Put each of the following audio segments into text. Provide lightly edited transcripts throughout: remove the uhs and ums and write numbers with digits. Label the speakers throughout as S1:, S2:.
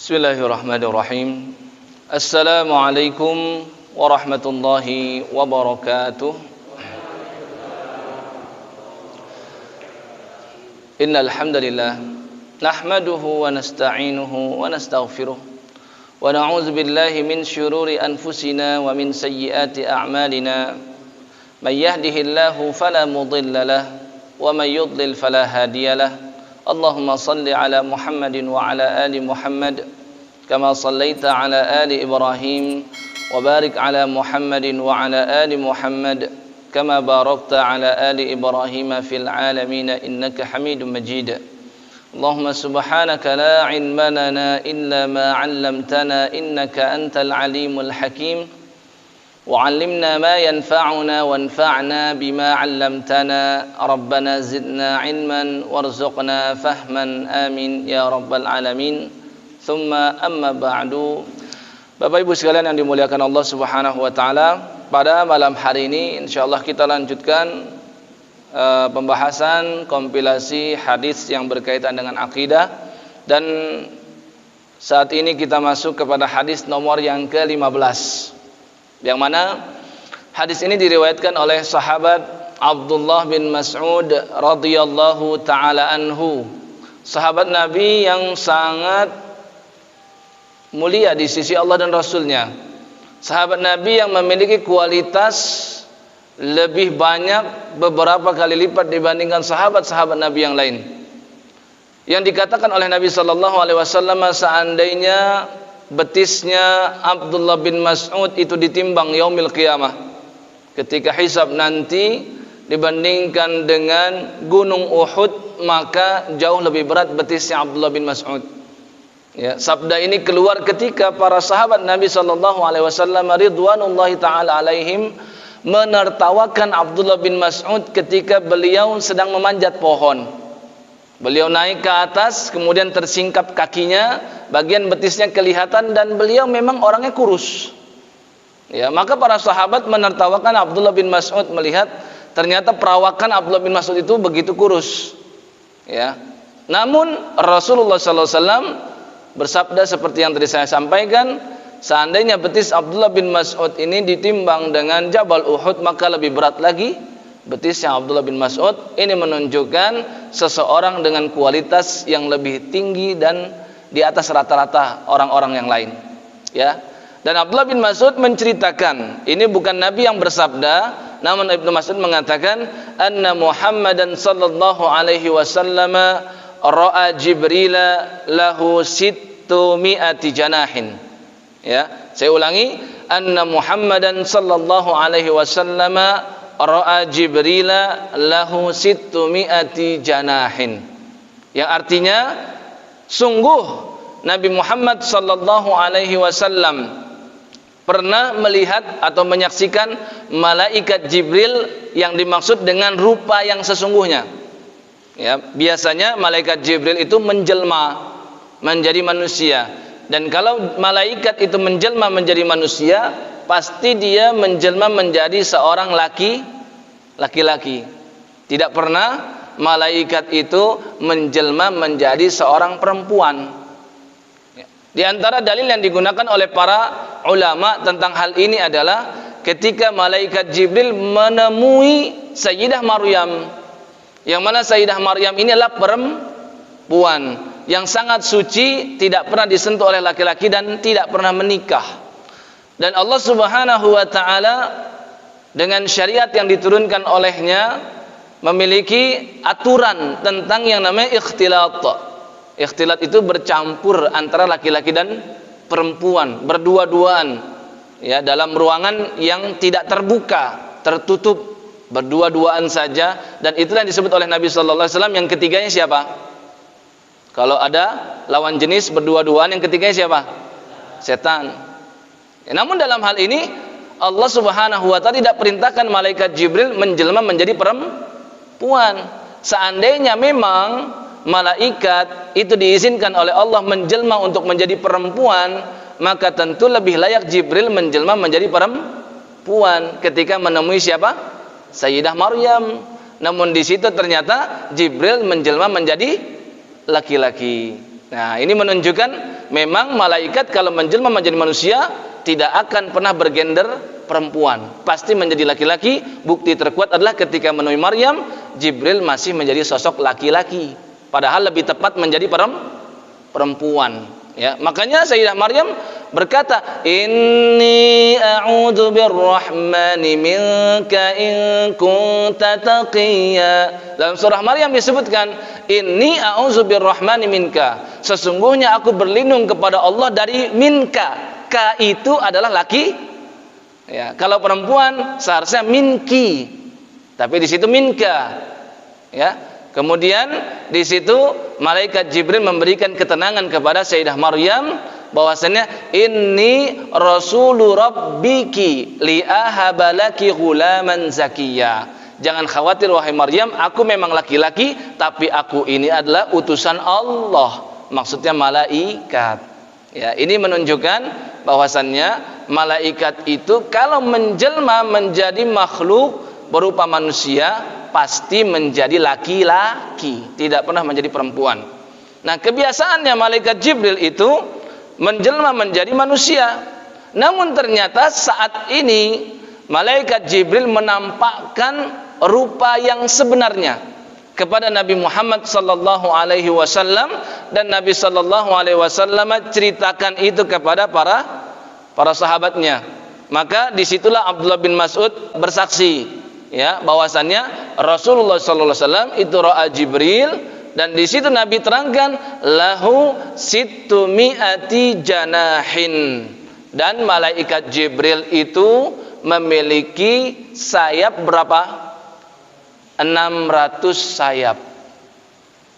S1: Bismillahirrahmanirrahim. Assalamualaikum warahmatullahi wabarakatuh. Innal hamdalillah nahmaduhu wa nasta'inuhu wa nastaghfiruh wa na'udzu billahi min syururi anfusina wa min sayyiati a'malina. May yahdihillahu fala mudilla lahu wa may yudlil fala hadiyalah. Allahumma salli ala Muhammadin wa ala ali Muhammad kama sallaita ala ali Ibrahim wa barik ala Muhammadin wa ala ali Muhammad kama barakta ala ali Ibrahim fil alamin innaka Hamidum Majid. Allahumma subhanaka la ilma lana illa ma 'allamtana innaka antal alimul hakim. وعلمنا ما ينفعنا وانفعنا بما علمتنا ربنا زدنا علما وارزقنا فهما آمين يا رب العالمين ثم أما بعد. Bapak Ibu sekalian yang dimuliakan Allah Subhanahu wa taala, pada malam hari ini insyaallah kita lanjutkan pembahasan kompilasi hadis yang berkaitan dengan akidah, dan saat ini kita masuk kepada hadis nomor yang ke-15, yang mana hadis ini diriwayatkan oleh sahabat Abdullah bin Mas'ud radhiyallahu taala anhu, sahabat Nabi yang sangat mulia di sisi Allah dan Rasulnya, sahabat Nabi yang memiliki kualitas lebih banyak beberapa kali lipat dibandingkan sahabat-sahabat Nabi yang lain, yang dikatakan oleh Nabi sallallahu alaihi wasallam seandainya betisnya Abdullah bin Mas'ud itu ditimbang yaumil qiyamah, ketika hisab nanti, dibandingkan dengan gunung Uhud, maka jauh lebih berat betisnya Abdullah bin Mas'ud. Ya, sabda ini keluar ketika para sahabat Nabi sallallahu alaihi wasallam ridwanullahi taala alaihim menertawakan Abdullah bin Mas'ud ketika beliau sedang memanjat pohon. Beliau naik ke atas, kemudian tersingkap kakinya, bagian betisnya kelihatan, dan beliau memang orangnya kurus. Ya, maka para sahabat menertawakan Abdullah bin Mas'ud melihat ternyata perawakan Abdullah bin Mas'ud itu begitu kurus. Ya. Namun Rasulullah SAW bersabda seperti yang tadi saya sampaikan, seandainya betis Abdullah bin Mas'ud ini ditimbang dengan Jabal Uhud, maka lebih berat lagi betisnya Abdullah bin Mas'ud. Ini menunjukkan seseorang dengan kualitas yang lebih tinggi dan di atas rata-rata orang-orang yang lain. Ya. Dan Abdullah bin Mas'ud menceritakan, ini bukan Nabi yang bersabda, namun Ibnu Mas'ud mengatakan, anna Muhammadan sallallahu alaihi wasallam ra'a Jibril lahu sittumi'ati janahin. Ya, saya ulangi, anna Muhammadan sallallahu alaihi wasallam ra'a Jibril lahu sittumi'ati janahin, yang artinya sungguh Nabi Muhammad sallallahu alaihi wasallam pernah melihat atau menyaksikan malaikat Jibril yang dimaksud dengan rupa yang sesungguhnya. Ya, biasanya malaikat Jibril itu menjelma menjadi manusia, dan kalau malaikat itu menjelma menjadi manusia, pasti dia menjelma menjadi seorang laki-laki. Tidak pernah malaikat itu menjelma menjadi seorang perempuan. Di antara dalil yang digunakan oleh para ulama tentang hal ini adalah ketika malaikat Jibril menemui Sayyidah Maryam, yang mana Sayyidah Maryam ini adalah perempuan yang sangat suci, tidak pernah disentuh oleh laki-laki dan tidak pernah menikah. Dan Allah Subhanahu wa taala dengan syariat yang diturunkan olehnya memiliki aturan tentang yang namanya ikhtilat. Ikhtilat itu bercampur antara laki-laki dan perempuan, berdua-duaan, ya, dalam ruangan yang tidak terbuka, tertutup, berdua-duaan saja. Dan itulah yang disebut oleh Nabi sallallahu alaihi wasallam, yang ketiganya siapa? Kalau ada lawan jenis berdua-duaan, yang ketiganya siapa? Setan. Ya, namun dalam hal ini Allah Subhanahu wa taala tidak perintahkan malaikat Jibril menjelma menjadi perempuan. Seandainya memang malaikat itu diizinkan oleh Allah menjelma untuk menjadi perempuan, maka tentu lebih layak Jibril menjelma menjadi perempuan ketika menemui siapa? Sayyidah Maryam. Namun di situ ternyata Jibril menjelma menjadi laki-laki. Nah, ini menunjukkan memang malaikat kalau menjelma menjadi manusia tidak akan pernah bergender perempuan, pasti menjadi laki-laki. Bukti terkuat adalah ketika menemui Maryam, Jibril masih menjadi sosok laki-laki, padahal lebih tepat menjadi perempuan. Ya, makanya Sayyidah Maryam berkata, inni a'udzu birrahmani minka in kunta taqiyya. Dalam surah Maryam disebutkan, inni a'udzu birrahmani minka, sesungguhnya aku berlindung kepada Allah dari minka. Ka itu adalah laki. Ya, kalau perempuan seharusnya minki, tapi di situ minka. Ya. Kemudian di situ malaikat Jibril memberikan ketenangan kepada Sayyidah Maryam bahwasanya inni rasulu rabbiki li ahabalaki ghulaman zakiyya. Jangan khawatir wahai Maryam, aku memang laki-laki tapi aku ini adalah utusan Allah. Maksudnya malaikat. Ya, ini menunjukkan bahwasannya malaikat itu kalau menjelma menjadi makhluk berupa manusia pasti menjadi laki-laki, tidak pernah menjadi perempuan. Nah, kebiasaannya malaikat Jibril itu menjelma menjadi manusia. Namun ternyata saat ini malaikat Jibril menampakkan rupa yang sebenarnya kepada Nabi Muhammad sallallahu alaihi wasallam, dan Nabi sallallahu alaihi wasallam ceritakan itu kepada para sahabatnya. Maka disitulah Abdullah bin Mas'ud bersaksi, ya, bahwasannya Rasulullah sallallahu alaihi wasallam itu ra'a Jibril, dan di situ Nabi terangkan lahu sittu mi'ati janahin, dan malaikat Jibril itu memiliki sayap berapa? 600 sayap.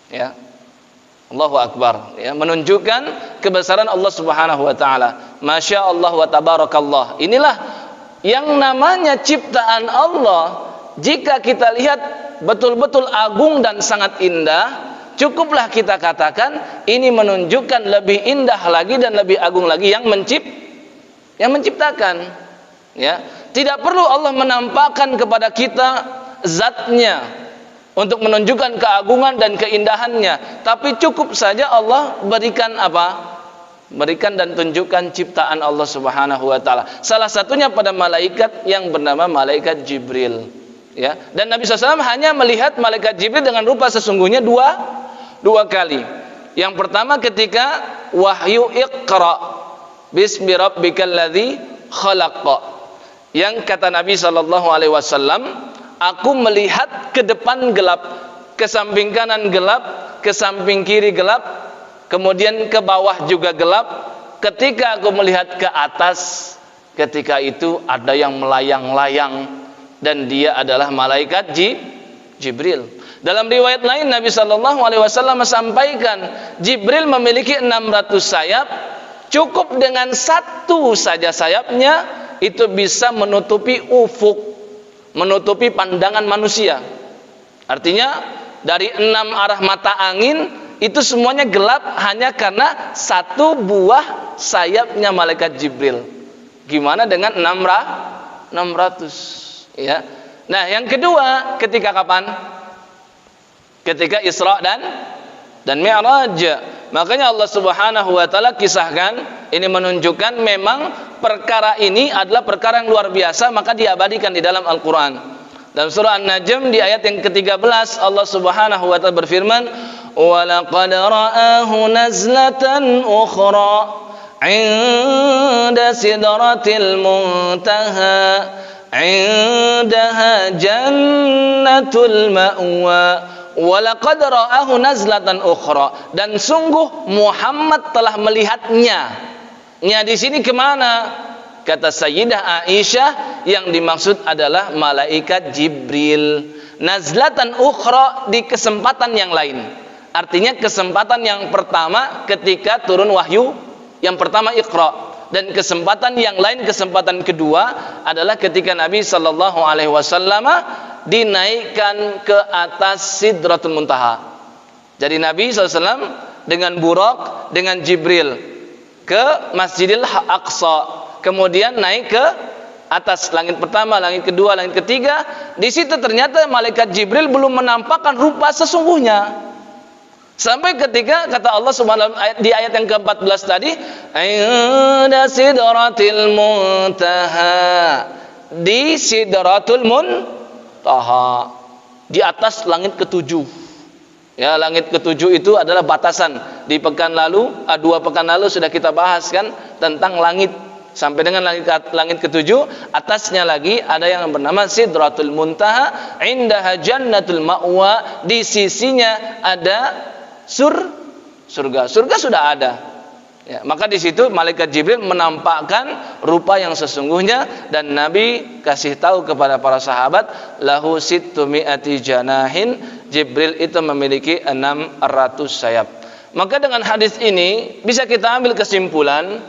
S1: Ya. Allahu Akbar, ya, menunjukkan kebesaran Allah Subhanahu wa taala. Masya Allah wa tabarakallah. Inilah yang namanya ciptaan Allah. Jika kita lihat betul-betul agung dan sangat indah, cukuplah kita katakan ini menunjukkan lebih indah lagi dan lebih agung lagi yang menciptakan. Ya, tidak perlu Allah menampakkan kepada kita zatnya untuk menunjukkan keagungan dan keindahannya, tapi cukup saja Allah berikan apa? Berikan dan tunjukkan ciptaan Allah Subhanahu wa taala. Salah satunya pada malaikat yang bernama malaikat Jibril. Ya, dan Nabi SAW hanya melihat malaikat Jibril dengan rupa sesungguhnya dua kali. Yang pertama ketika wahyu Iqra bismi rabbikal ladzi khalaq. Yang kata Nabi SAW, aku melihat ke depan gelap, ke samping kanan gelap, ke samping kiri gelap, kemudian ke bawah juga gelap. Ketika aku melihat ke atas, ketika itu ada yang melayang-layang, dan dia adalah malaikat Jibril. Dalam riwayat lain Nabi SAW sampaikan Jibril memiliki 600 sayap. Cukup dengan satu saja sayapnya itu bisa menutupi ufuk, menutupi pandangan manusia. Artinya dari 6 arah mata angin itu semuanya gelap hanya karena satu buah sayapnya malaikat Jibril. Gimana dengan 600? Ya. Nah, yang kedua ketika kapan? Ketika Isra dan Mi'raj. Makanya Allah Subhanahu wa taala kisahkan, ini menunjukkan memang perkara ini adalah perkara yang luar biasa, maka diabadikan di dalam Al-Qur'an. Dalam surah An-Najm di ayat yang ke-13 Allah Subhanahu wa taala berfirman, "Wa laqad ra'ahu nazlatan ukhra 'inda sidratil muntaha 'indaha jannatul ma'wa." Walaqad ra'ahu nazlatan ukhra, dan sungguh Muhammad telah melihatnya. Nya di sini kemana? Kata Sayyidah Aisyah, yang dimaksud adalah malaikat Jibril. Nazlatan ukhra, di kesempatan yang lain. Artinya kesempatan yang pertama ketika turun wahyu yang pertama Iqra, dan kesempatan yang lain, kesempatan kedua adalah ketika Nabi sallallahu alaihi wasallam dinaikkan ke atas Sidratul Muntaha. Jadi Nabi SAW dengan Buraq, dengan Jibril ke Masjidil Aqsa, kemudian naik ke atas langit pertama, langit kedua, langit ketiga. Di situ ternyata malaikat Jibril belum menampakkan rupa sesungguhnya. Sampai ketika kata Allah Subhanahu wa taala di ayat yang ke-14 tadi, inda sidratil muntaha, di sidratul muntaha, di atas langit ketujuh. Ya, langit ketujuh itu adalah batasan. Di pekan lalu, 2 pekan lalu sudah kita bahas kan tentang langit sampai dengan langit ketujuh. Atasnya lagi ada yang bernama Sidratul Muntaha, indaha jannatul ma'wa, di sisinya ada surga. Surga sudah ada. Ya, maka di situ malaikat Jibril menampakkan rupa yang sesungguhnya, dan Nabi kasih tahu kepada para sahabat, lahu sittumi'ati janahin, Jibril itu memiliki 600 sayap. Maka dengan hadis ini bisa kita ambil kesimpulan,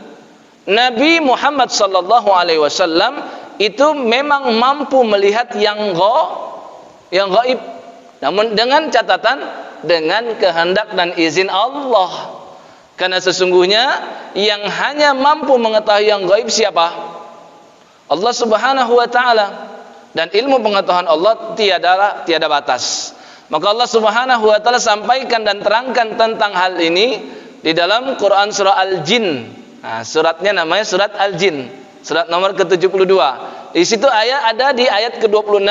S1: Nabi Muhammad sallallahu alaihi wasallam itu memang mampu melihat yang gaib, namun dengan catatan dengan kehendak dan izin Allah. Karena sesungguhnya yang hanya mampu mengetahui yang gaib siapa? Allah Subhanahu wa taala. Dan ilmu pengetahuan Allah tiada batas. Maka Allah Subhanahu wa taala sampaikan dan terangkan tentang hal ini di dalam Quran surah Al-Jin. Nah, suratnya namanya surat Al-Jin, surat nomor ke-72. Di situ ada di ayat ke-26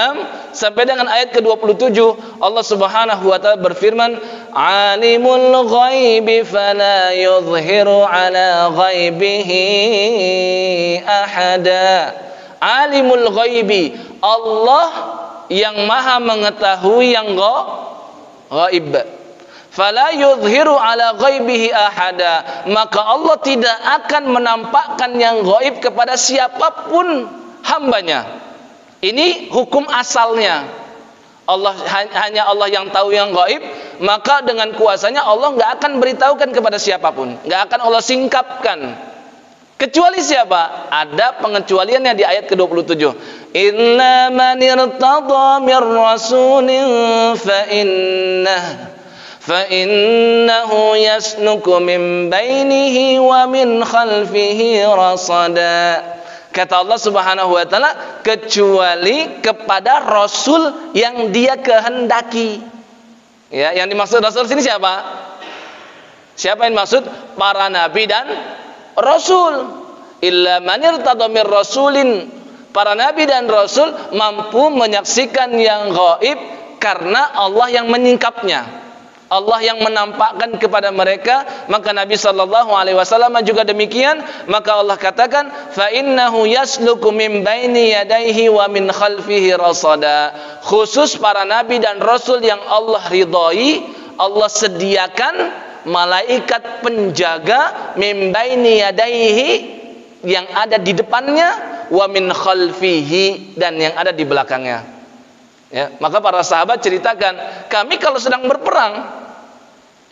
S1: sampai dengan ayat ke-27. Allah Subhanahu wa taala berfirman, alimul ghaibi fala yuzhiru ala ghaibihi ahada. Alimul ghaibi, Allah yang maha mengetahui yang gaib. Fala yuzhiru ala ghaibihi ahada, maka Allah tidak akan menampakkan yang gaib kepada siapapun hambanya. Ini hukum asalnya. Hanya Allah yang tahu yang gaib, maka dengan kuasanya Allah nggak akan beritahukan kepada siapapun, nggak akan Allah singkapkan. Kecuali siapa? Ada pengecualiannya di ayat ke-27. Illa man irtada mir rasulin fa innahu yasnuku min bainihi wa min khalfihi rasada. Kata Allah Subhanahu wa taala, kecuali kepada rasul yang dia kehendaki. Ya, yang dimaksud rasul sini siapa? Siapa yang dimaksud? Para nabi dan rasul. Illa man irtada mir rasulin, para nabi dan rasul mampu menyaksikan yang gaib karena Allah yang menyingkapnya, Allah yang menampakkan kepada mereka. Maka Nabi sallallahu alaihi wasallam juga demikian. Maka Allah katakan, fa innahu yasluku min baini yadayhi wa min khalfihi rasada. Khusus para nabi dan rasul yang Allah ridhai, Allah sediakan malaikat penjaga min baini yadayhi, yang ada di depannya, wa min khalfihi, dan yang ada di belakangnya. Ya, maka para sahabat ceritakan, kami kalau sedang berperang,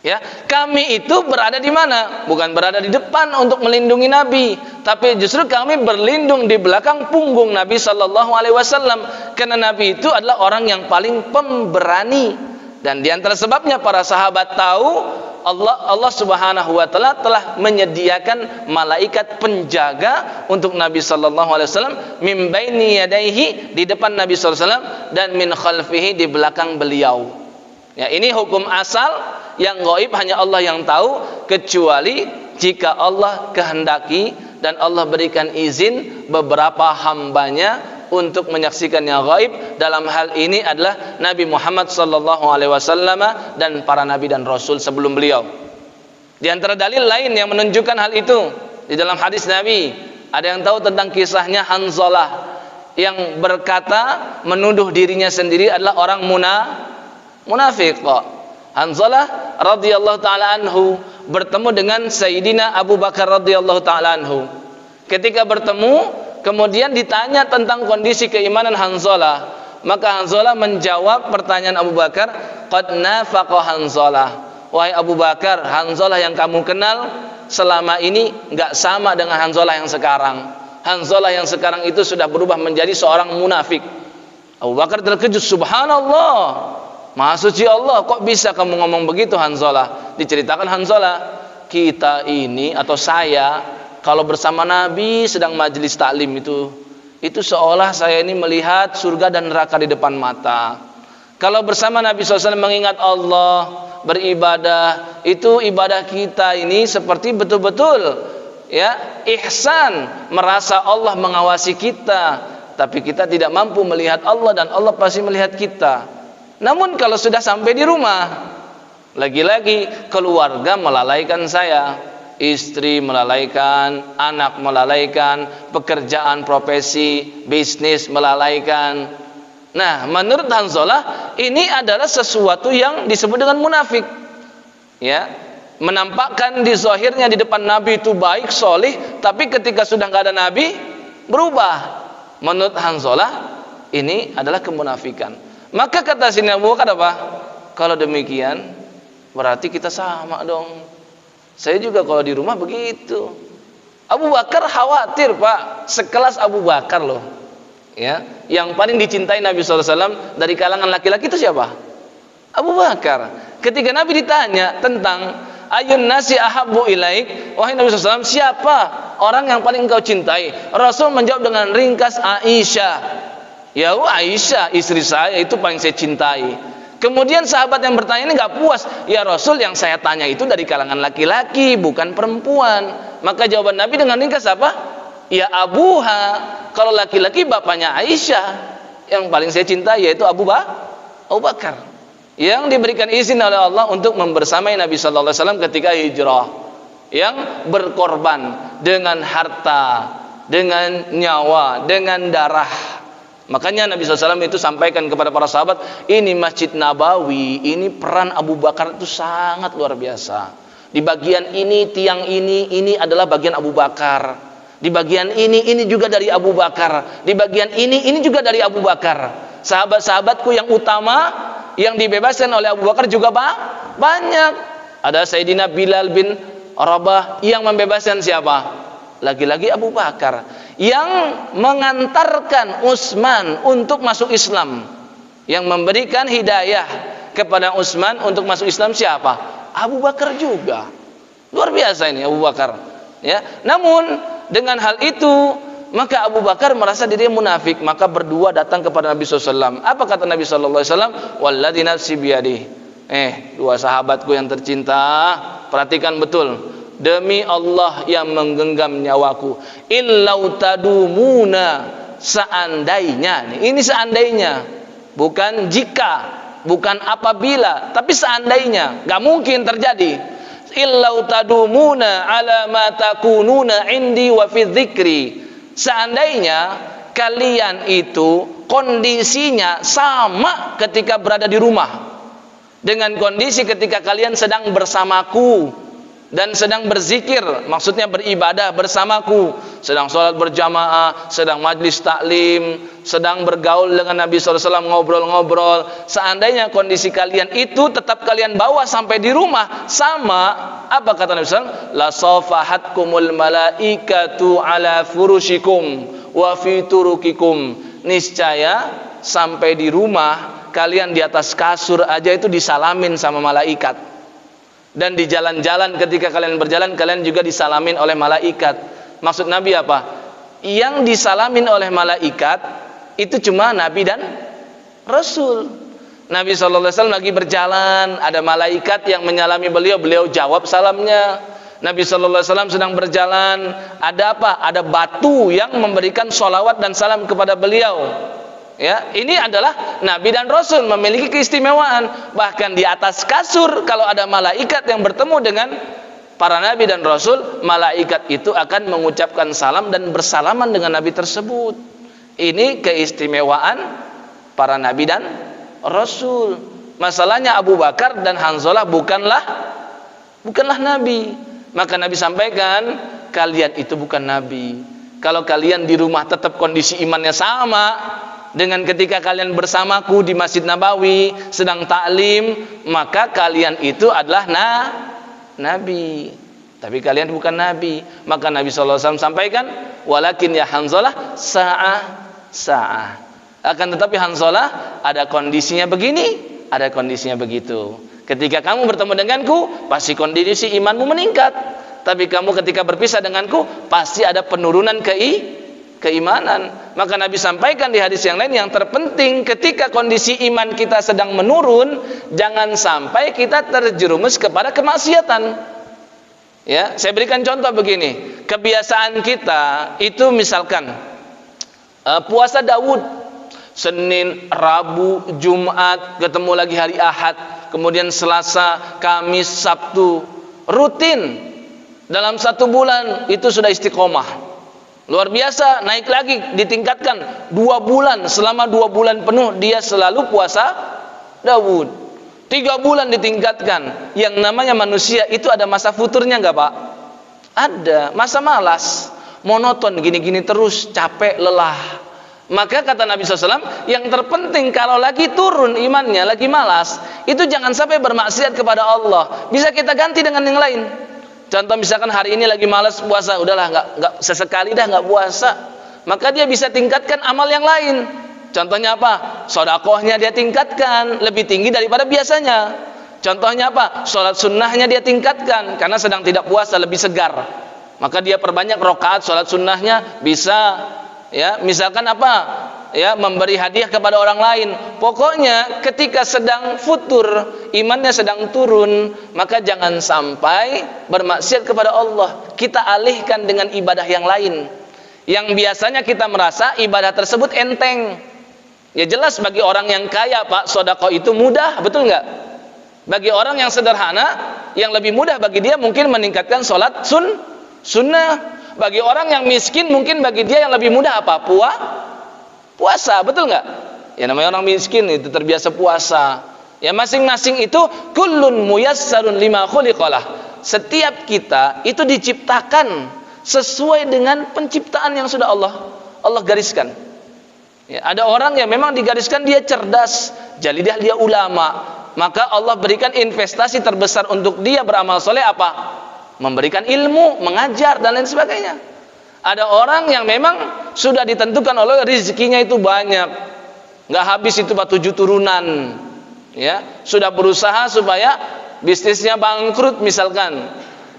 S1: ya, kami itu berada di mana? Bukan berada di depan untuk melindungi Nabi, tapi justru kami berlindung di belakang punggung Nabi sallallahu alaihi wasallam, karena Nabi itu adalah orang yang paling pemberani. Dan di antara sebabnya para sahabat tahu Allah Subhanahu wa taala telah menyediakan malaikat penjaga untuk Nabi sallallahu alaihi wasallam, min baini yadayhi, di depan Nabi sallallahu alaihi wasallam, dan min khalfihi, di belakang beliau. Ya, ini hukum asal, yang gaib hanya Allah yang tahu, kecuali jika Allah kehendaki dan Allah berikan izin beberapa hambanya untuk menyaksikan yang gaib. Dalam hal ini adalah Nabi Muhammad sallallahu alaihi wasallam dan para nabi dan rasul sebelum beliau. Di antara dalil lain yang menunjukkan hal itu, di dalam hadis Nabi, ada yang tahu tentang kisahnya Hanzalah yang berkata, menuduh dirinya sendiri adalah orang munafik. Hanzalah radhiyallahu taala anhu bertemu dengan Sayyidina Abu Bakar radhiyallahu taala anhu. Ketika bertemu, kemudian ditanya tentang kondisi keimanan Hanzalah, maka Hanzalah menjawab pertanyaan Abu Bakar, qad nafaqa Hanzalah. Wahai Abu Bakar, Hanzalah yang kamu kenal selama ini enggak sama dengan Hanzalah yang sekarang. Hanzalah yang sekarang itu sudah berubah menjadi seorang munafik. Abu Bakar terkejut, subhanallah, Maha suci Allah, kok bisa kamu ngomong begitu Hanzalah? Diceritakan Hanzalah, kita ini atau saya kalau bersama Nabi sedang majelis taklim itu seolah saya ini melihat surga dan neraka di depan mata. Kalau bersama Nabi SAW mengingat Allah, beribadah, itu ibadah kita ini seperti betul-betul ya ihsan, merasa Allah mengawasi kita, tapi kita tidak mampu melihat Allah dan Allah pasti melihat kita. Namun kalau sudah sampai di rumah, lagi-lagi keluarga melalaikan saya, istri melalaikan, anak melalaikan, pekerjaan, profesi, bisnis melalaikan. Nah, menurut Hanzalah ini adalah sesuatu yang disebut dengan munafik. Ya, menampakkan di zahirnya di depan Nabi itu baik, solih, tapi ketika sudah nggak ada Nabi berubah. Menurut Hanzalah ini adalah kemunafikan. Maka kata sini Abu Bakar apa? Kalau demikian berarti kita sama dong. Saya juga kalau di rumah begitu. Abu Bakar khawatir, Pak, sekelas Abu Bakar loh. Ya, yang paling dicintai Nabi SAW dari kalangan laki-laki itu siapa? Abu Bakar. Ketika Nabi ditanya tentang ayun nasi ahabbu ilaik, wahai Nabi SAW, siapa orang yang paling engkau cintai? Rasul menjawab dengan ringkas, Aisyah. Ya, Aisyah istri saya itu paling saya cintai. Kemudian sahabat yang bertanya ini nggak puas, ya Rasul, yang saya tanya itu dari kalangan laki-laki bukan perempuan. Maka jawaban Nabi dengan ringkas apa? Ya abuha, kalau laki-laki bapaknya Aisyah. Yang paling saya cintai yaitu Abu Bakar, yang diberikan izin oleh Allah untuk membersamai Nabi Sallallahu Alaihi Wasallam ketika hijrah, yang berkorban dengan harta, dengan nyawa, dengan darah. Makanya Nabi SAW itu sampaikan kepada para sahabat, ini Masjid Nabawi, ini peran Abu Bakar itu sangat luar biasa. Di bagian ini, tiang ini adalah bagian Abu Bakar. Di bagian ini juga dari Abu Bakar. Di bagian ini juga dari Abu Bakar. Sahabat-sahabatku yang utama yang dibebaskan oleh Abu Bakar juga banyak. Ada Sayyidina Bilal bin Rabah yang membebaskan siapa? Lagi-lagi Abu Bakar. Yang mengantarkan Utsman untuk masuk Islam, yang memberikan hidayah kepada Utsman untuk masuk Islam siapa? Abu Bakar juga. Luar biasa ini Abu Bakar. Ya, namun dengan hal itu maka Abu Bakar merasa dirinya munafik, maka berdua datang kepada Nabi SAW. Apa kata Nabi SAW? Walladzi nafsi biyadihi. Dua sahabatku yang tercinta, perhatikan betul. Demi Allah yang menggenggam nyawaku, illau tadumuna, seandainya, ini seandainya, bukan jika, bukan apabila, tapi seandainya, gak mungkin terjadi. Illau tadumuna ala ma takununa indi wa fi dzikri, seandainya kalian itu kondisinya sama ketika berada di rumah dengan kondisi ketika kalian sedang bersamaku dan sedang berzikir, maksudnya beribadah bersamaku, sedang sholat berjamaah, sedang majlis taklim, sedang bergaul dengan Nabi SAW, ngobrol-ngobrol. Seandainya kondisi kalian itu tetap kalian bawa sampai di rumah sama, apa kata Nabi SAW? La safahatkumul malaikatu ala furushikum wa fi turukikum. Niscaya sampai di rumah kalian di atas kasur aja itu disalamin sama malaikat. Dan di jalan-jalan ketika kalian berjalan, kalian juga disalamin oleh malaikat. Maksud Nabi apa? Yang disalamin oleh malaikat itu cuma Nabi dan Rasul. Nabi SAW lagi berjalan, ada malaikat yang menyalami beliau, beliau jawab salamnya. Nabi SAW sedang berjalan, ada apa? Ada batu yang memberikan sholawat dan salam kepada beliau. Ya, ini adalah Nabi dan Rasul memiliki keistimewaan. Bahkan di atas kasur kalau ada malaikat yang bertemu dengan para Nabi dan Rasul, malaikat itu akan mengucapkan salam dan bersalaman dengan Nabi tersebut. Ini keistimewaan para Nabi dan Rasul. Masalahnya Abu Bakar dan Hanzalah bukanlah Nabi. Maka Nabi sampaikan, kalian itu bukan Nabi. Kalau kalian di rumah tetap kondisi imannya sama dengan ketika kalian bersamaku di Masjid Nabawi sedang taklim, maka kalian itu adalah Nabi. Tapi kalian bukan Nabi. Maka Nabi SAW sampaikan, walakin ya Hanzalah sa'ah. Akan tetapi Hanzalah ada kondisinya begini, ada kondisinya begitu. Ketika kamu bertemu denganku, pasti kondisi imanmu meningkat. Tapi kamu ketika berpisah denganku, pasti ada penurunan keimanan. Maka Nabi sampaikan di hadis yang lain, yang terpenting ketika kondisi iman kita sedang menurun, jangan sampai kita terjerumus kepada kemaksiatan. Ya, saya berikan contoh begini. Kebiasaan kita itu misalkan puasa Daud, Senin, Rabu, Jumat, ketemu lagi hari Ahad, kemudian Selasa, Kamis, Sabtu, rutin dalam 1 bulan itu sudah istiqomah. Luar biasa, naik lagi, ditingkatkan 2 bulan, selama 2 bulan penuh dia selalu puasa Daud. 3 bulan ditingkatkan. Yang namanya manusia itu ada masa futurnya enggak, Pak? Ada, masa malas, monoton, gini-gini terus, capek, lelah. Maka kata Nabi SAW, yang terpenting kalau lagi turun imannya, lagi malas, itu jangan sampai bermaksiat kepada Allah. Bisa kita ganti dengan yang lain. Contoh misalkan hari ini lagi malas puasa, udahlah nggak sesekali dah nggak puasa. Maka dia bisa tingkatkan amal yang lain. Contohnya apa? Sedekahnya dia tingkatkan lebih tinggi daripada biasanya. Contohnya apa? Sholat sunnahnya dia tingkatkan karena sedang tidak puasa, lebih segar. Maka dia perbanyak rakaat sholat sunnahnya, bisa. Ya, misalkan apa? Ya, memberi hadiah kepada orang lain. Pokoknya ketika sedang futur, imannya sedang turun, maka jangan sampai bermaksiat kepada Allah. Kita alihkan dengan ibadah yang lain. Yang biasanya kita merasa ibadah tersebut enteng. Ya jelas bagi orang yang kaya, Pak, sedekah itu mudah, betul nggak? Bagi orang yang sederhana, yang lebih mudah bagi dia mungkin meningkatkan sholat sunnah. Bagi orang yang miskin mungkin bagi dia yang lebih mudah apa? Puasa, betul nggak? Ya namanya orang miskin itu terbiasa puasa. Ya masing-masing itu kullun muyassarun lima khuliqalah. Setiap kita itu diciptakan sesuai dengan penciptaan yang sudah Allah gariskan. Ya, ada orang yang memang digariskan dia cerdas, jadi dia ulama. Maka Allah berikan investasi terbesar untuk dia beramal soleh apa? Memberikan ilmu, mengajar dan lain sebagainya. Ada orang yang memang sudah ditentukan oleh rezekinya itu banyak, nggak habis itu 7 turunan, ya sudah berusaha supaya bisnisnya bangkrut misalkan,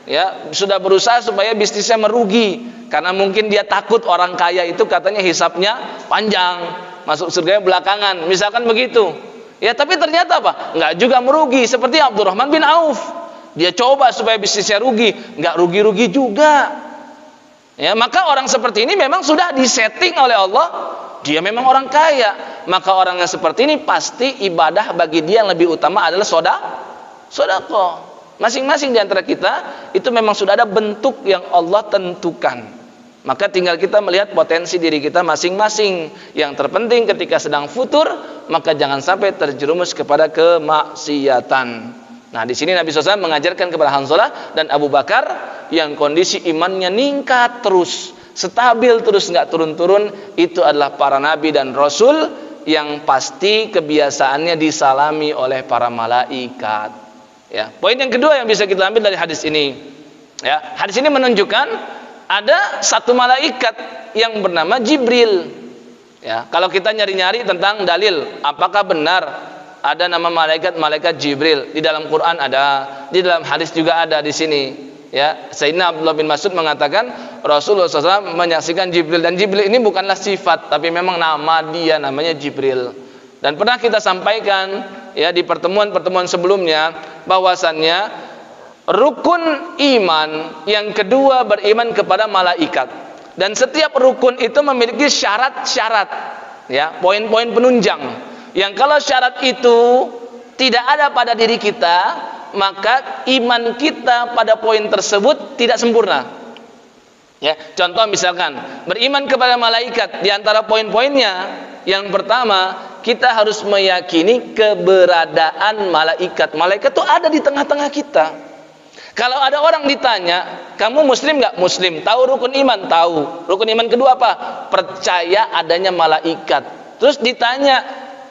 S1: ya sudah berusaha supaya bisnisnya merugi karena mungkin dia takut orang kaya itu katanya hisapnya panjang, masuk surga belakangan, misalkan begitu. Ya tapi ternyata apa? Nggak juga merugi, seperti Abdurrahman bin Auf. Dia coba supaya bisnisnya rugi, nggak rugi-rugi juga. Ya, maka orang seperti ini memang sudah disetting oleh Allah, dia memang orang kaya. Maka orang yang seperti ini pasti ibadah bagi dia yang lebih utama adalah sedekah. Masing-masing di antara kita itu memang sudah ada bentuk yang Allah tentukan. Maka tinggal kita melihat potensi diri kita masing-masing. Yang terpenting ketika sedang futur, maka jangan sampai terjerumus kepada kemaksiatan. Nah di sini Nabi SAW mengajarkan kepada Hanzalah dan Abu Bakar yang kondisi imannya ningkat terus, stabil terus, nggak turun-turun, itu adalah para nabi dan rasul yang pasti kebiasaannya disalami oleh para malaikat. Ya, poin yang kedua yang bisa kita ambil dari hadis ini, ya hadis ini menunjukkan ada satu malaikat yang bernama Jibril. Ya, kalau kita nyari-nyari tentang dalil, apakah benar ada nama malaikat Jibril? Di dalam Quran ada, di dalam hadis juga ada di sini. Ya, Sayyidina Abdullah bin Mas'ud mengatakan Rasulullah SAW menyaksikan Jibril, dan Jibril ini bukanlah sifat, tapi memang nama dia, namanya Jibril. Dan pernah kita sampaikan ya di pertemuan-pertemuan sebelumnya bahwasannya rukun iman yang kedua beriman kepada malaikat. Dan setiap rukun itu memiliki syarat-syarat, ya, poin-poin penunjang. Yang kalau syarat itu tidak ada pada diri kita, maka iman kita pada poin tersebut tidak sempurna. Ya, contoh misalkan beriman kepada malaikat, di antara poin-poinnya yang pertama kita harus meyakini keberadaan malaikat. Malaikat itu ada di tengah-tengah kita. Kalau ada orang ditanya, kamu muslim nggak? Muslim. Tahu rukun iman? Tahu. Rukun iman kedua apa? Percaya adanya malaikat. Terus ditanya,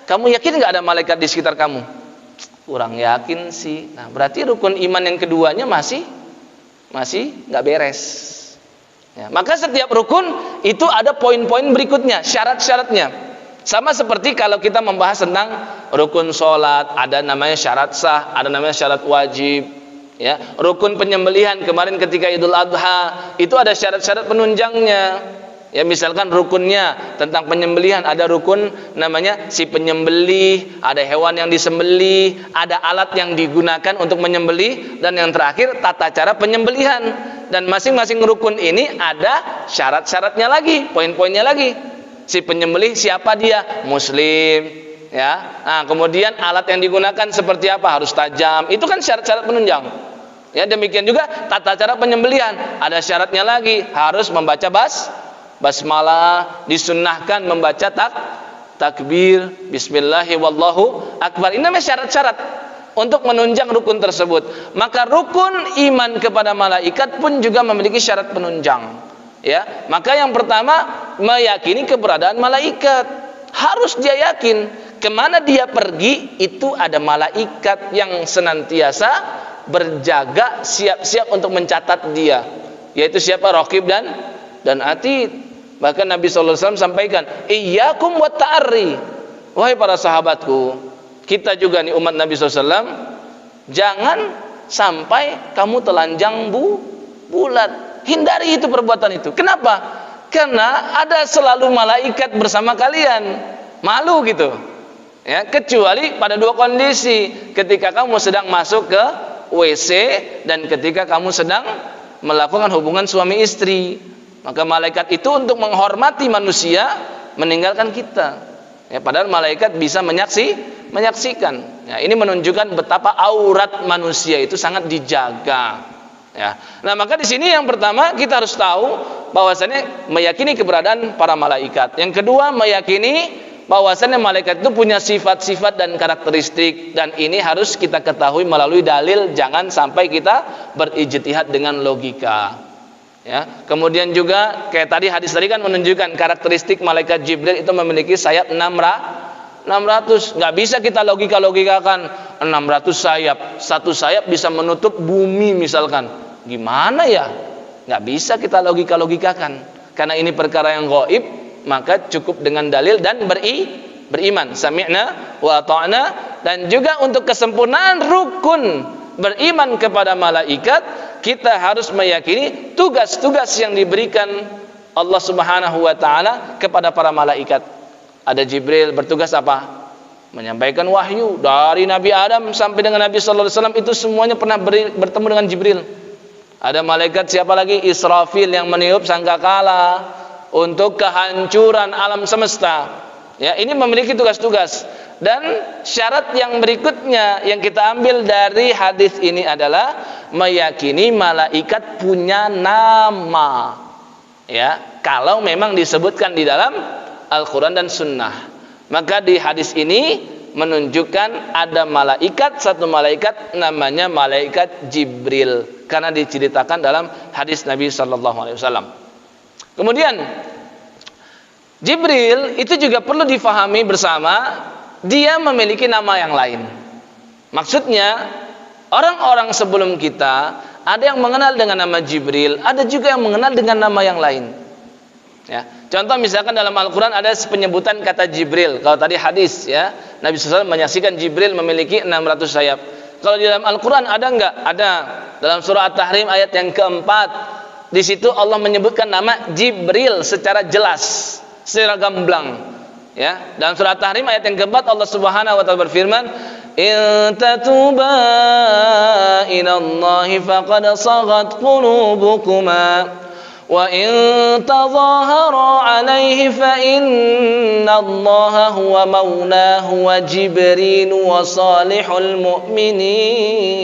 S1: kamu yakin nggak ada malaikat di sekitar kamu? Kurang yakin sih. Nah, berarti rukun iman yang keduanya masih nggak beres. Ya, maka setiap rukun itu ada poin-poin berikutnya, syarat-syaratnya. Sama seperti kalau kita membahas tentang rukun sholat, ada namanya syarat sah, ada namanya syarat wajib. Ya, rukun penyembelihan kemarin ketika Idul Adha itu ada syarat-syarat penunjangnya. Ya, misalkan rukunnya tentang penyembelihan, ada rukun namanya si penyembelih, ada hewan yang disembelih, ada alat yang digunakan untuk menyembelih, dan yang terakhir tata cara penyembelihan. Dan masing-masing rukun ini ada syarat-syaratnya lagi, poin-poinnya lagi. Si penyembelih siapa dia? Muslim, ya. Nah, kemudian alat yang digunakan seperti apa? Harus tajam. Itu kan syarat-syarat penunjang. Ya, demikian juga tata cara penyembelihan, ada syaratnya lagi, harus membaca basmalah, disunnahkan membaca takbir, bismillahi wallahu akbar. Ini namanya syarat-syarat untuk menunjang rukun tersebut. Maka rukun iman kepada malaikat pun juga memiliki syarat penunjang. Ya, maka yang pertama meyakini keberadaan malaikat. Harus dia yakin kemana dia pergi itu ada malaikat yang senantiasa berjaga, siap-siap untuk mencatat dia. Yaitu siapa? Raqib dan atid. Bahkan Nabi SAW sampaikan, iyyakum wat ta'arri. Wahai para sahabatku, kita juga nih umat Nabi SAW, jangan sampai kamu telanjang bulat. Hindari itu perbuatan itu. Kenapa? Karena ada selalu malaikat bersama kalian. Malu gitu. Ya, kecuali pada dua kondisi, ketika kamu sedang masuk ke WC dan ketika kamu sedang melakukan hubungan suami istri. Maka malaikat itu untuk menghormati manusia meninggalkan kita. Ya, padahal malaikat bisa menyaksikan. Ya, ini menunjukkan betapa aurat manusia itu sangat dijaga. Ya. Nah, maka di sini yang pertama kita harus tahu bahwasannya meyakini keberadaan para malaikat. Yang kedua meyakini bahwasannya malaikat itu punya sifat-sifat dan karakteristik, dan ini harus kita ketahui melalui dalil, jangan sampai kita berijtihad dengan logika. Ya, kemudian juga kayak tadi hadis tadi kan menunjukkan karakteristik malaikat Jibril itu memiliki sayap 600. Nggak bisa kita logika-logikakan 600 sayap. Satu sayap bisa menutup bumi misalkan. Gimana ya? Nggak bisa kita logika-logikakan. Karena ini perkara yang gaib, maka cukup dengan dalil dan beriman. Sami'na wa ta'na. Dan juga untuk kesempurnaan rukun beriman kepada malaikat, kita harus meyakini tugas-tugas yang diberikan Allah Subhanahu wa taala kepada para malaikat. Ada Jibril bertugas apa? Menyampaikan wahyu dari Nabi Adam sampai dengan Nabi sallallahu alaihi wasallam, itu semuanya pernah bertemu dengan Jibril. Ada malaikat siapa lagi? Israfil yang meniup sangkakala untuk kehancuran alam semesta. Ya, ini memiliki tugas-tugas. Dan syarat yang berikutnya yang kita ambil dari hadis ini adalah meyakini malaikat punya nama. Ya, kalau memang disebutkan di dalam Al-Quran dan Sunnah. Maka di hadis ini menunjukkan ada malaikat, satu malaikat namanya malaikat Jibril, karena diceritakan dalam hadis Nabi Sallallahu Alaihi Wasallam. Kemudian Jibril itu juga perlu difahami bersama, dia memiliki nama yang lain. Maksudnya orang-orang sebelum kita ada yang mengenal dengan nama Jibril, ada juga yang mengenal dengan nama yang lain. Ya, contoh misalkan dalam Al-Quran ada penyebutan kata Jibril. Kalau tadi hadis, ya, Nabi SAW menyaksikan Jibril memiliki 600 sayap. Kalau di dalam Al-Quran ada enggak? Ada. Dalam surah At-Tahrim ayat yang keempat, di situ Allah menyebutkan nama Jibril secara jelas, secara gamblang. Ya, dalam surah At-Tahrim ayat yang keempat Allah Subhanahu wa taala berfirman, "In tatuba ila Allah faqad saghat qulubukuma wa in tadhahara alayhi fa inna Allah huwa maulahu wa Jibril wa salihul mu'minin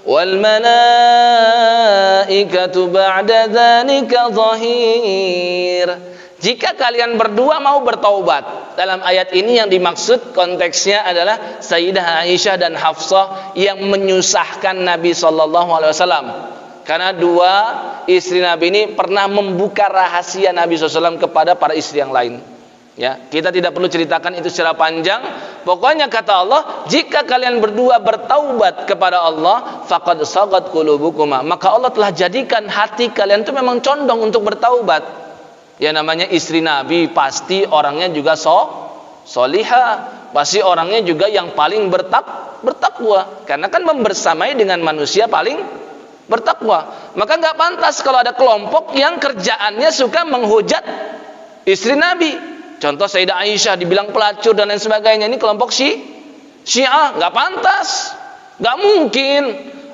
S1: wal malaikatu ba'da dzalika dhahir." Jika kalian berdua mau bertaubat, dalam ayat ini yang dimaksud konteksnya adalah Sayyidah Aisyah dan Hafsah yang menyusahkan Nabi Sallallahu Alaihi Wasallam. Karena dua istri Nabi ini pernah membuka rahasia Nabi SAW kepada para istri yang lain. Ya, kita tidak perlu ceritakan itu secara panjang. Pokoknya kata Allah, jika kalian berdua bertaubat kepada Allah, faqad saghat qulubukuma, maka Allah telah jadikan hati kalian itu memang condong untuk bertaubat. Ya, namanya istri Nabi pasti orangnya juga solihah, pasti orangnya juga yang paling bertakwa, karena kan membersamai dengan manusia paling bertakwa. Maka nggak pantas kalau ada kelompok yang kerjaannya suka menghujat istri Nabi. Contoh Sayyidah Aisyah dibilang pelacur dan lain sebagainya. Ini kelompok Syiah, nggak pantas, nggak mungkin.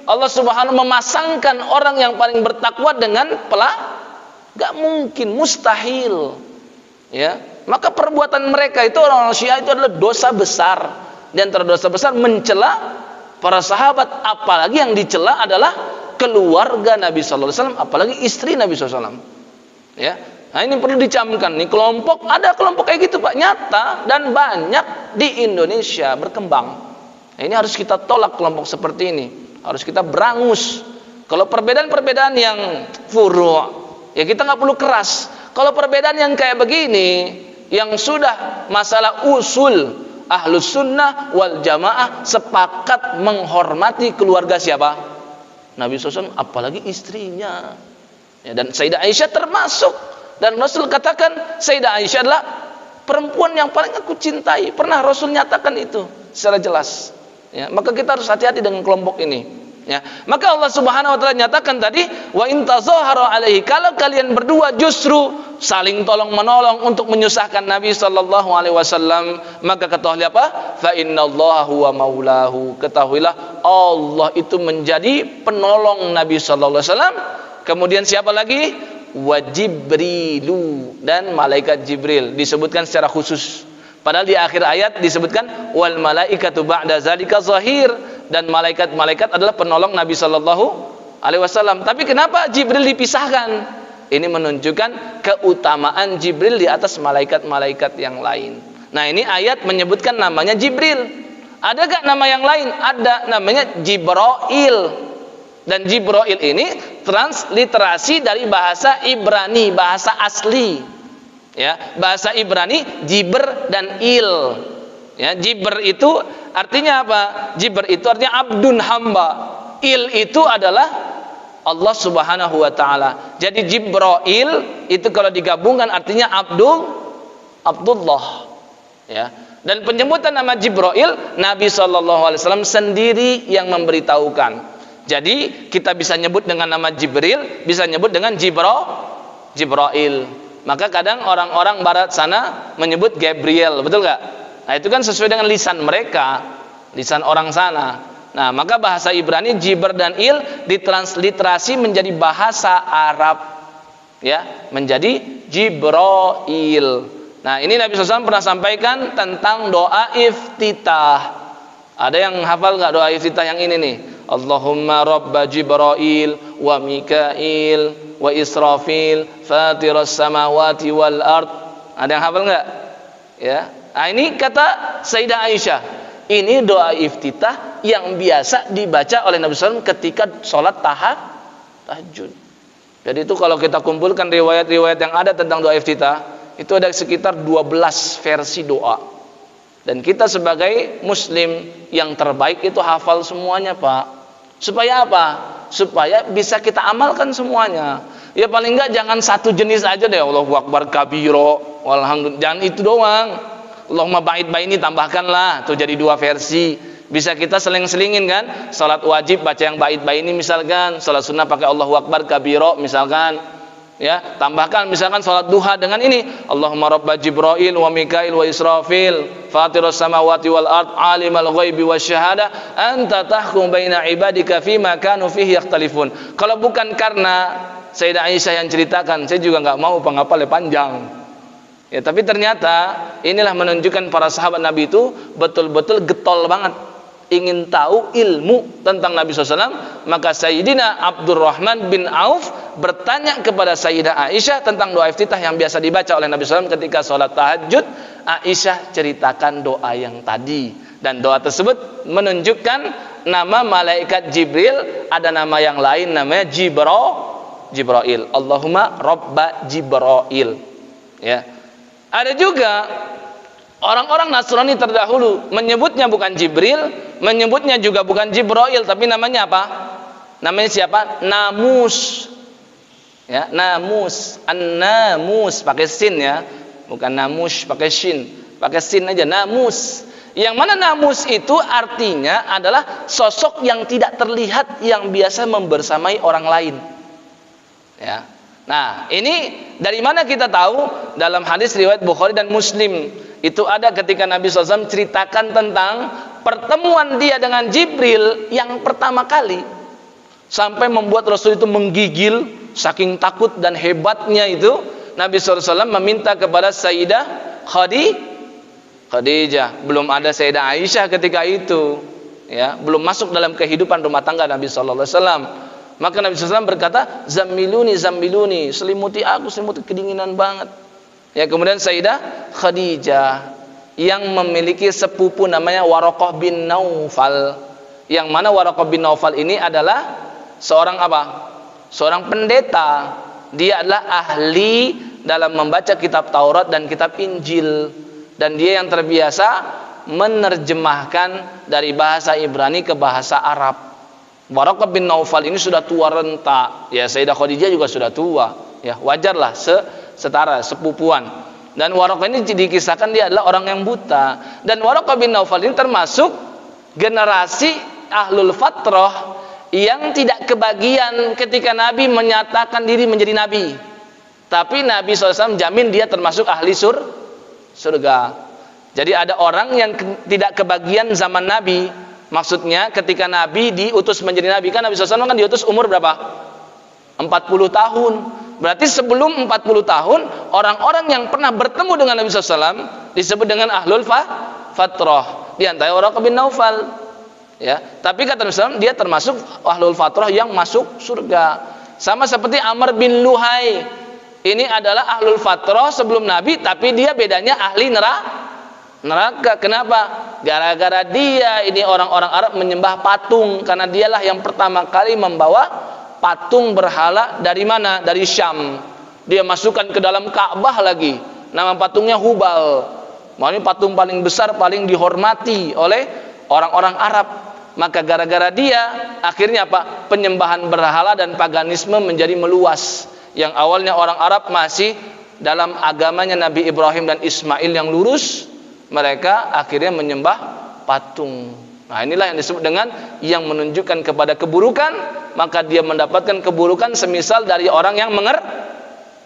S1: Allah Subhanahu memasangkan orang yang paling bertakwa dengan nggak mungkin, mustahil. Ya, maka perbuatan mereka itu orang Syiah itu adalah dosa besar. Di antara dosa besar mencela para sahabat, apalagi yang dicela adalah keluarga Nabi sallallahu alaihi wasallam, apalagi istri Nabi sallallahu alaihi wasallam. Ya. Nah, ini perlu dicamkan. Nih ada kelompok kayak gitu, Pak, nyata dan banyak di Indonesia berkembang. Nah, ini harus kita tolak kelompok seperti ini. Harus kita berangus. Kalau perbedaan-perbedaan yang furu', ya kita nggak perlu keras. Kalau perbedaan yang kayak begini, yang sudah masalah usul, Ahlus Sunnah wal Jamaah sepakat menghormati keluarga siapa? Nabi SAW, apalagi istrinya. Ya, dan Sayyidah Aisyah termasuk. Dan Rasul katakan Sayyidah Aisyah adalah perempuan yang paling aku cintai. Pernah Rasul nyatakan itu secara jelas. Ya, maka kita harus hati-hati dengan kelompok ini. Ya, maka Allah Subhanahu wa taala nyatakan tadi, wa in tazaharu alaihi, kalau kalian berdua justru saling tolong menolong untuk menyusahkan Nabi sallallahu alaihi wasallam, maka ketahuilah apa? Fa innallaha huwa maulahu. Ketahuilah Allah itu menjadi penolong Nabi sallallahu alaihi wasallam. Kemudian siapa lagi? Wa Jibrilu, dan malaikat Jibril disebutkan secara khusus. Padahal di akhir ayat disebutkan wal malaikatu ba'da zalika zahir, dan malaikat-malaikat adalah penolong Nabi sallallahu alaihi wasallam. Tapi kenapa Jibril dipisahkan? Ini menunjukkan keutamaan Jibril di atas malaikat-malaikat yang lain. Nah, ini ayat menyebutkan namanya Jibril. Ada gak nama yang lain? Ada, namanya Jibril. Dan Jibril ini transliterasi dari bahasa Ibrani, bahasa asli. Ya, bahasa Ibrani Jibr dan Il. Ya, Jibr itu artinya apa? Jibr itu artinya abdun, hamba. Il itu adalah Allah Subhanahu wa taala. Jadi Jibril itu kalau digabungkan artinya Abdullah. Ya. Dan penyebutan nama Jibril Nabi sallallahu alaihi wasallam sendiri yang memberitahukan. Jadi kita bisa nyebut dengan nama Jibril, bisa nyebut dengan Jibril. Maka kadang orang-orang barat sana menyebut Gabriel, betul nggak? Nah, itu kan sesuai dengan lisan mereka, lisan orang sana. Nah, maka bahasa Ibrani Jibr dan Il ditransliterasi menjadi bahasa Arab, ya, menjadi Jibril. Nah, ini Nabi SAW pernah sampaikan tentang doa iftitah. Ada yang hafal nggak doa iftitah yang ini nih? Allahumma rabba Jibril wa Mikail wa Israfil fatiras samawati wal ard. Ada yang hafal nggak? Ya. Nah, ini kata Sayyidah Aisyah. Ini doa iftitah yang biasa dibaca oleh Nabi SAW ketika sholat tahajud. Jadi itu kalau kita kumpulkan riwayat-riwayat yang ada tentang doa iftitah, itu ada sekitar 12 versi doa. Dan kita sebagai muslim yang terbaik itu hafal semuanya, Pak. Supaya apa? Supaya bisa kita amalkan semuanya. Ya paling enggak jangan satu jenis aja deh. Allahu Akbar kabiro, walhamdulillah. Jangan itu doang. Allahumma ba'id baini tambahkanlah, tuh jadi 2 versi. Bisa kita seling-selingin kan? Salat wajib baca yang ba'id baini misalkan, salat sunnah pakai Allahu Akbar kabiro misalkan. Ya, tambahkan misalkan salat duha dengan ini, Allahumma rabba Jibril wa Mikail wa Israfil fatirus samawati wal ard alimal ghaibi wasyahada anta tahkum baina ibadika fima kanu fihi yakhtalifun. Kalau bukan karena Sayyidah Aisyah yang ceritakan, saya juga enggak mau penghafalnya panjang. Ya, tapi ternyata inilah menunjukkan para sahabat Nabi itu betul-betul getol banget ingin tahu ilmu tentang Nabi SAW. Maka Sayyidina Abdurrahman bin Auf bertanya kepada Sayyidah Aisyah tentang doa iftitah yang biasa dibaca oleh Nabi SAW ketika sholat tahajud. Aisyah ceritakan doa yang tadi, dan doa tersebut menunjukkan nama malaikat Jibril. Ada nama yang lain namanya Jibril. Allahumma rabba Jibril. Ya. Ada juga orang-orang Nasrani terdahulu menyebutnya bukan Jibril, menyebutnya juga bukan Jibril, tapi namanya apa? Namanya siapa? Namus. Ya, Namus. An-Namus pakai sin ya. Bukan Namus pakai shin. Pakai sin aja, Namus. Yang mana namus itu artinya adalah sosok yang tidak terlihat yang biasa membersamai orang lain. Ya. Nah, ini dari mana kita tahu? Dalam hadis riwayat Bukhari dan Muslim itu ada ketika Nabi SAW ceritakan tentang pertemuan dia dengan Jibril yang pertama kali, sampai membuat Rasul itu menggigil saking takut dan hebatnya itu. Nabi SAW meminta kepada Sayyidah Khadijah, belum ada Sayyidah Aisyah ketika itu, ya, belum masuk dalam kehidupan rumah tangga Nabi SAW. Maka Nabi SAW berkata, zammiluni, selimuti aku, selimuti, kedinginan banget. Ya, kemudian Sayyidah Khadijah yang memiliki sepupu namanya Waraqah bin Naufal, yang mana Waraqah bin Naufal ini adalah seorang apa? Seorang pendeta. Dia adalah ahli dalam membaca kitab Taurat dan kitab Injil, dan dia yang terbiasa menerjemahkan dari bahasa Ibrani ke bahasa Arab. Waraqah bin Naufal ini sudah tua renta, ya, Sayyidah Khadijah juga sudah tua, ya, wajarlah setara sepupuan. Dan Waraqah ini dikisahkan dia adalah orang yang buta, dan Waraqah bin Naufal ini termasuk generasi ahlul fatrah yang tidak kebagian ketika Nabi menyatakan diri menjadi nabi. Tapi Nabi SAW jamin dia termasuk ahli surga. Jadi ada orang yang tidak kebagian zaman Nabi. Maksudnya ketika Nabi diutus menjadi Nabi, kan Nabi SAW kan diutus umur berapa? 40 tahun. Berarti sebelum 40 tahun, orang-orang yang pernah bertemu dengan Nabi SAW disebut dengan ahlul fatrah. Di antara Waraqah bin Naufal, ya. Tapi kata Nabi SAW, dia termasuk ahlul fatrah yang masuk surga. Sama seperti Amr bin Luhai. Ini adalah ahlul fatrah sebelum Nabi, tapi dia bedanya ahli neraka. Kenapa? Gara-gara dia ini orang-orang Arab menyembah patung, karena dialah yang pertama kali membawa patung berhala dari mana? Dari Syam. Dia masukkan ke dalam Ka'bah lagi. Nama patungnya Hubal. Ini patung paling besar, paling dihormati oleh orang-orang Arab. Maka gara-gara dia, akhirnya apa? Penyembahan berhala dan paganisme menjadi meluas. Yang awalnya orang Arab masih dalam agamanya Nabi Ibrahim dan Ismail yang lurus, mereka akhirnya menyembah patung. Nah, inilah yang disebut dengan yang menunjukkan kepada keburukan, maka dia mendapatkan keburukan semisal dari orang yang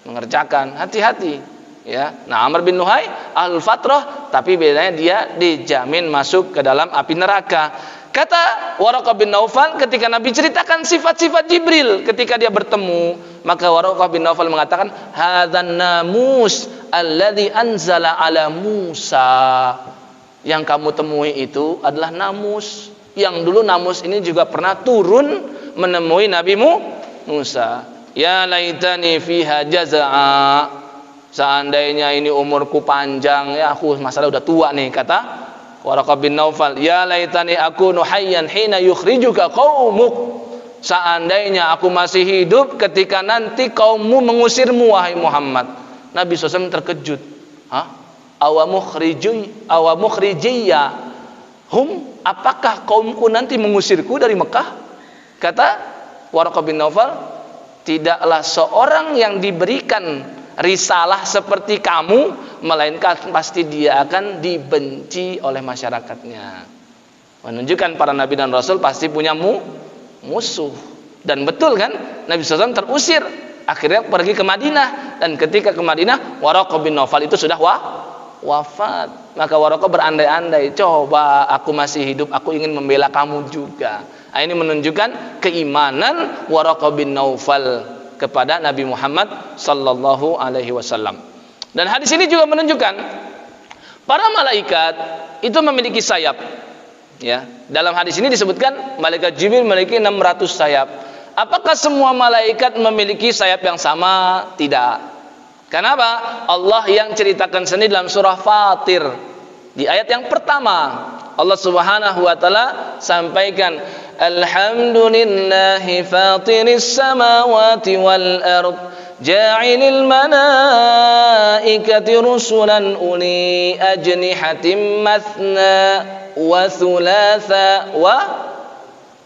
S1: mengerjakan. Hati-hati, ya. Nah, Amr bin Luhai ahlul fatrah, tapi bedanya dia dijamin masuk ke dalam api neraka. Kata Waraqah bin Naufal, ketika Nabi ceritakan sifat-sifat Jibril ketika dia bertemu, maka Waraqah bin Naufal mengatakan, hadzan namus alladzi anzala ala Musa. Yang kamu temui itu adalah namus. Yang dulu namus ini juga pernah turun menemui Nabi Musa. Ya laitani fiha jazaa. Seandainya ini umurku panjang, ya aku masalah udah tua nih, kata Waraqah bin Naufal, ya laitani akunu hayyan hina yukhrijuka qaumuk. Seandainya aku masih hidup ketika nanti kaummu mengusirmu, wahai Muhammad. Nabi SAW terkejut. Awamukhrijiyya hum, apakah kaumku nanti mengusirku dari Mekah? Kata Waraqah bin Naufal, tidaklah seorang yang diberikan risalah seperti kamu, melainkan pasti dia akan dibenci oleh masyarakatnya. Menunjukkan para nabi dan rasul pasti punya musuh. Dan betul kan, Nabi SAW terusir, akhirnya pergi ke Madinah. Dan ketika ke Madinah, Waraqah bin Naufal itu sudah wafat. Maka Waraqah berandai-andai, coba aku masih hidup, aku ingin membela kamu juga. Nah, ini menunjukkan keimanan Waraqah bin Naufal kepada Nabi Muhammad sallallahu alaihi wasallam. Dan hadis ini juga menunjukkan para malaikat itu memiliki sayap. Ya, dalam hadis ini disebutkan malaikat Jibril memiliki 600 sayap. Apakah semua malaikat memiliki sayap yang sama? Tidak. Kenapa? Allah yang ceritakan sendiri dalam surah Fatir. Di ayat yang pertama, Allah Subhanahu wa taala sampaikan, Alhamdulillahi fatiris samawati wal ard, ja'ilil malaikati rusulan uli ajnihatim mathna wa thulatha wa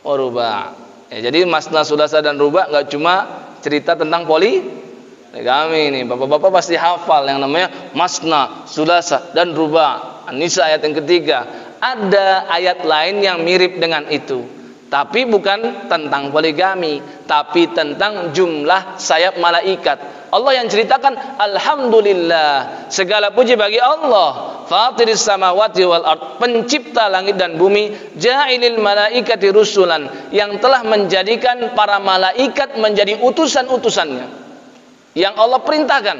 S1: ruba'. Ya, jadi masna, sulasa dan ruba' enggak cuma cerita tentang poligami ini. Bapak-bapak pasti hafal yang namanya masna, sulasa dan ruba'. An-Nisa ayat yang ketiga, Ada ayat lain yang mirip dengan itu, tapi bukan tentang poligami, tapi tentang jumlah sayap malaikat. Allah yang ceritakan, alhamdulillah, segala puji bagi Allah, fatiris samawati wal ard, pencipta langit dan bumi, ja'ilil malaikati rusulan, yang telah menjadikan para malaikat menjadi utusan-utusannya yang Allah perintahkan.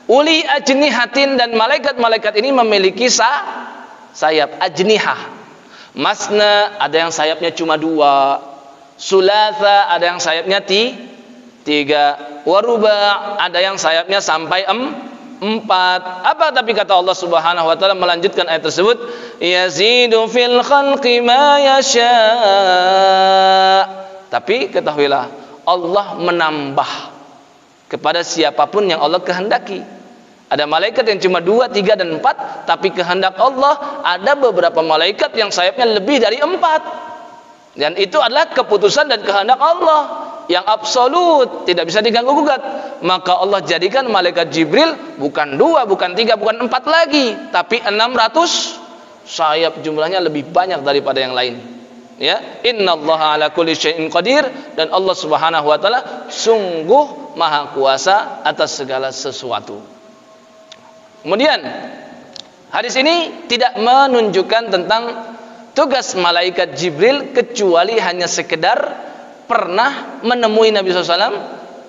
S1: Uli ajnihatin, dan malaikat-malaikat ini memiliki sayap, ajnihah. Masna, ada yang sayapnya cuma 2. Sulatha, ada yang sayapnya 3. Waruba, ada yang sayapnya sampai 4. Apa tapi kata Allah Subhanahu wa taala melanjutkan ayat tersebut, yazidu fil khalqi ma yasha. Tapi ketahuilah, Allah menambah kepada siapapun yang Allah kehendaki. Ada malaikat yang cuma 2, 3, dan 4, tapi kehendak Allah ada beberapa malaikat yang sayapnya lebih dari 4. Dan itu adalah keputusan dan kehendak Allah yang absolut, tidak bisa diganggu gugat. Maka Allah jadikan malaikat Jibril bukan 2, bukan 3, bukan 4 lagi, tapi 600 sayap, jumlahnya lebih banyak daripada yang lain. Ya, innallaha ala kulli syai'in qadir, dan Allah Subhanahu wa taala sungguh maha kuasa atas segala sesuatu. Kemudian hadis ini tidak menunjukkan tentang tugas malaikat Jibril kecuali hanya sekedar pernah menemui Nabi SAW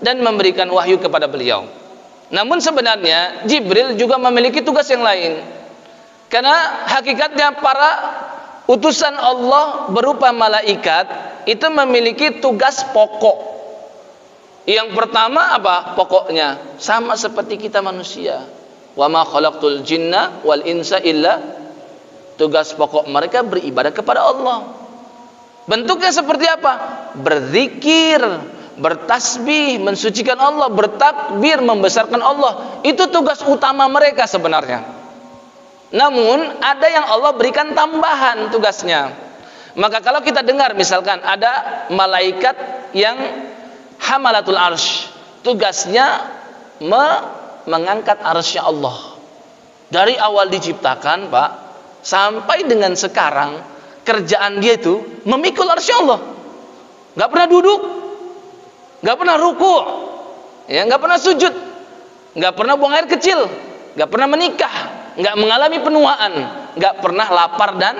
S1: dan memberikan wahyu kepada beliau. Namun sebenarnya Jibril juga memiliki tugas yang lain, karena hakikatnya para utusan Allah berupa malaikat itu memiliki tugas pokok. Yang pertama apa pokoknya? Sama seperti kita manusia. Wa ma khalaqtul jinna wal insa illa, tugas pokok mereka beribadah kepada Allah. Bentuknya seperti apa? Berzikir, bertasbih, mensucikan Allah, bertakbir, membesarkan Allah. Itu tugas utama mereka sebenarnya. Namun ada yang Allah berikan tambahan tugasnya. Maka kalau kita dengar misalkan ada malaikat yang hamalatul arsh, tugasnya mengangkat arsy Allah. Dari awal diciptakan, Pak, sampai dengan sekarang kerjaan dia itu memikul arsy Allah. Gak pernah duduk, gak pernah ruku', ya, gak pernah sujud, gak pernah buang air kecil, gak pernah menikah, gak mengalami penuaan, gak pernah lapar dan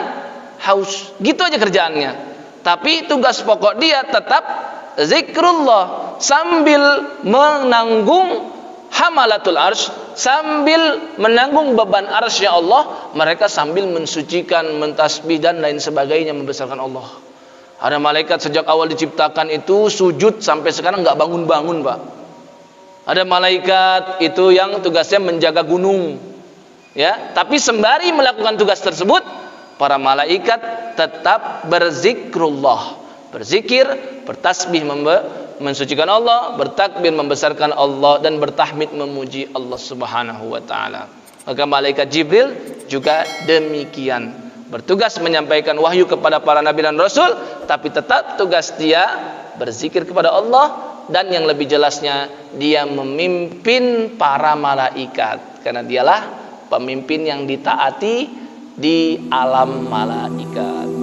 S1: haus. Gitu aja kerjaannya. Tapi tugas pokok dia tetap zikrullah, sambil menanggung hamalatul arsh, sambil menanggung beban arsy Allah, mereka sambil mensucikan, mentasbih dan lain sebagainya, membesarkan Allah. Ada malaikat sejak awal diciptakan itu sujud sampai sekarang nggak bangun-bangun, Pak. Ada malaikat itu yang tugasnya menjaga gunung, ya. Tapi sembari melakukan tugas tersebut, para malaikat tetap berzikrullah, berzikir, bertasbih, mensucikan Allah, bertakbir, membesarkan Allah, dan bertahmid, memuji Allah Subhanahu wa taala. Maka malaikat Jibril juga demikian, bertugas menyampaikan wahyu kepada para nabi dan rasul, tapi tetap tugas dia berzikir kepada Allah, dan yang lebih jelasnya dia memimpin para malaikat, karena dialah pemimpin yang ditaati di alam malaikat.